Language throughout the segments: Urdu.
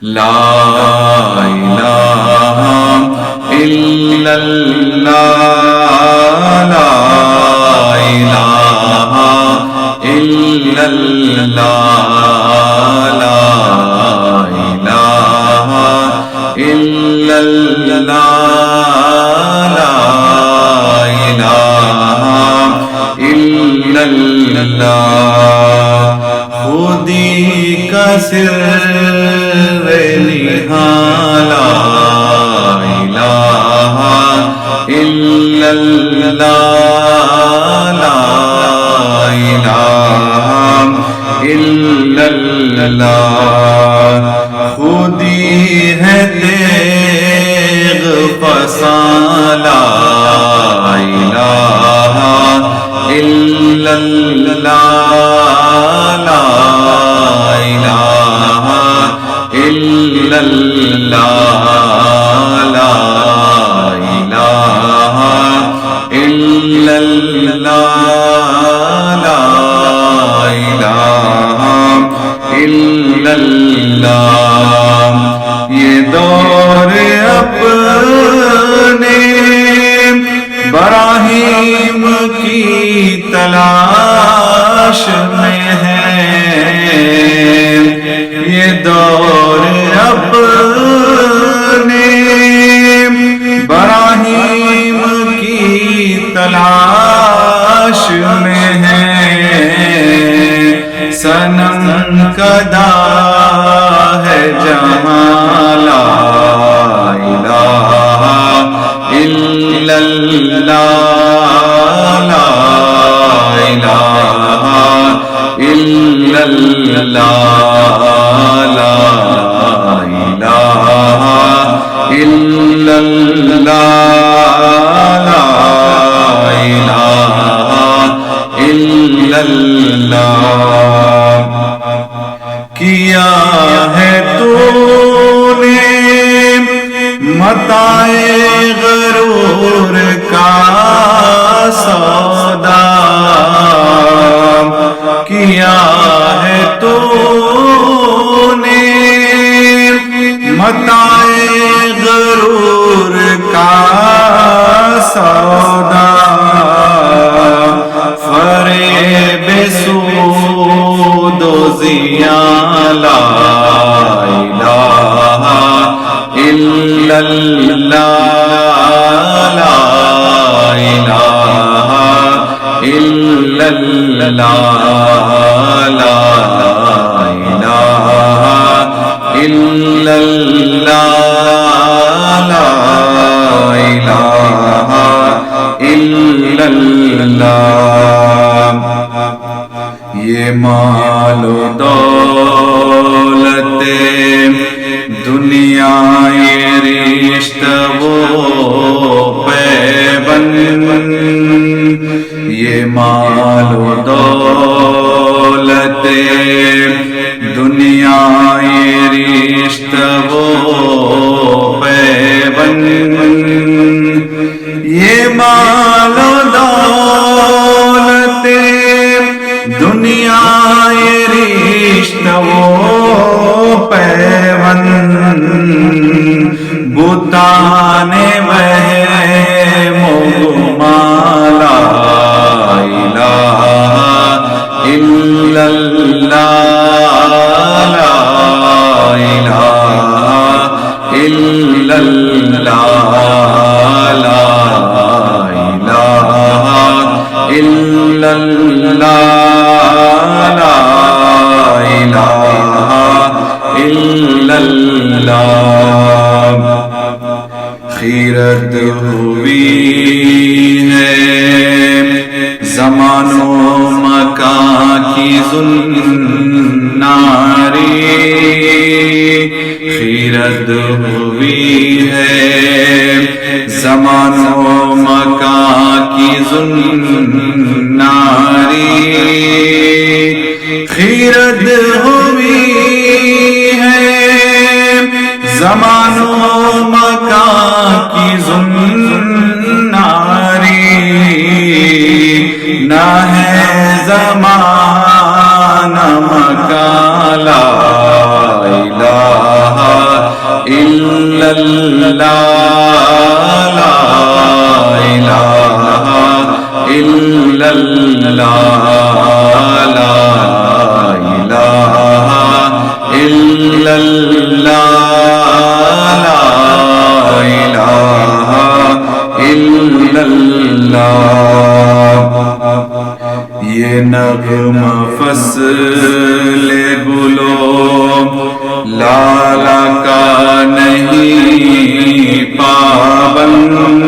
لا الہ الا اللہ لا الہ الا اللہ لا الہ الا اللہ لا الہ الا اللہ خودی کا سر نہالا الہ الا اللہ لا الہ الا اللہ خودی ہے تیغ فسان لا الہ الا اللہ لا الہ الا اللہ لا الہ الا اللہ لا الہ الا اللہ یہ دور اپنے براہیم کی تلاش میں ہے یہ دور اپنے براہیم کی تلاش میں ہے صنم کدا ہے جہاں لا الہ الا اللہ لا الہ الا اللہ لا الہ الا اللہ لا الہ الا اللہ کیا ہے تو نے متاع غرور کا سودا کیا ہے تو نے متاع غرور کا سودا فریب سود و زیان لا الہ الا اللہ لا الہ الا اللہ لا الہ الا اللہ لا الہ الا اللہ یہ مال و دولت دنیا یہ رشتہ وہ پیوند یہ مال و دولت دنیا یہ رشتہ وہ پیوند یہ مال و دولت دنیا یہ رشتہ وہ پیوند بتان وہم و گمان لا الہ الا اللہ لا الہ الا اللہ لا الہ الا اللہ لا الہ الا اللہ خیرت ہوئی ہے زمان و مکان کی زناری خیرت ہوئی ہے زمان و مکان کی زناری خیرت ہوئی ہے زمان و مکان کی زناری نہ ہے زمان مکان لا الہ إلا الله لا إله إلا الله لا إله إلا الله لا إله إلا الله یہ نغمہ فصل گلو لالا کا نہیں پابند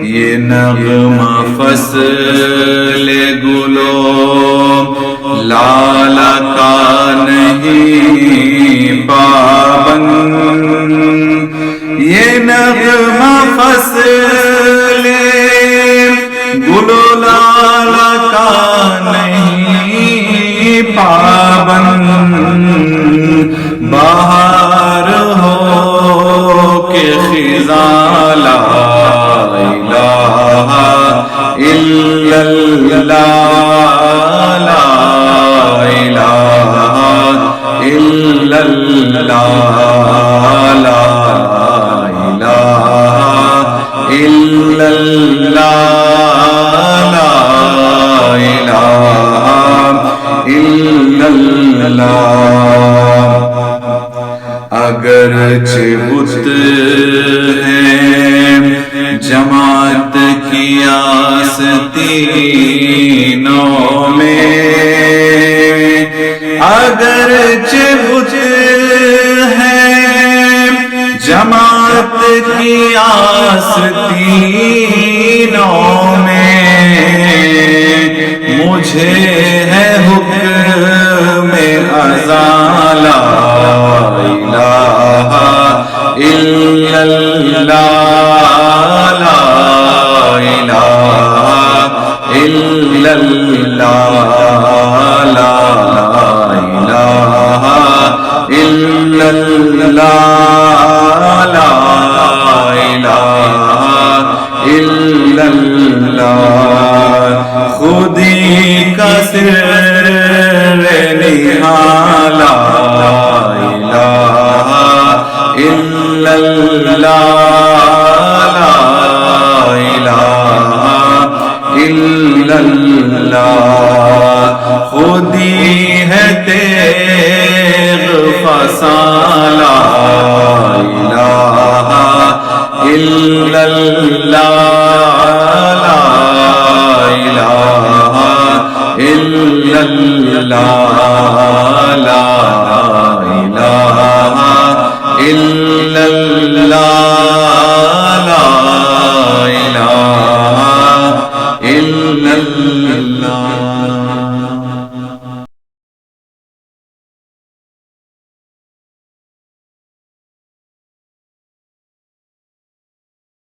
یہ نغمہ فصل گلو لالا کا نہیں پابند یہ نغمہ فصل گلو لالا کا نہیں پابند بہار ہو کہ خزاں لا الہ الا اللہ لا الہ الا اللہ لا الہ الا اللہ لا الہ الا اللہ اگرچہ بت ہیں جماعت کی آستینوں میں اگرچہ بت ہیں جماعت کی آستینوں میں مجھے ہے حکم ازاں لا الہ الا اللہ لا الہ الا اللہ لا الہ الا اللہ لا الہ الا اللہ خودی کا سر نہالا الہ الا اللہ لا الہ الا اللہ خودی ہے تیغ فساں لا الہ الا اللہ لا الہ الا اللہ لا الہ الا اللہ لا الہ الا اللہ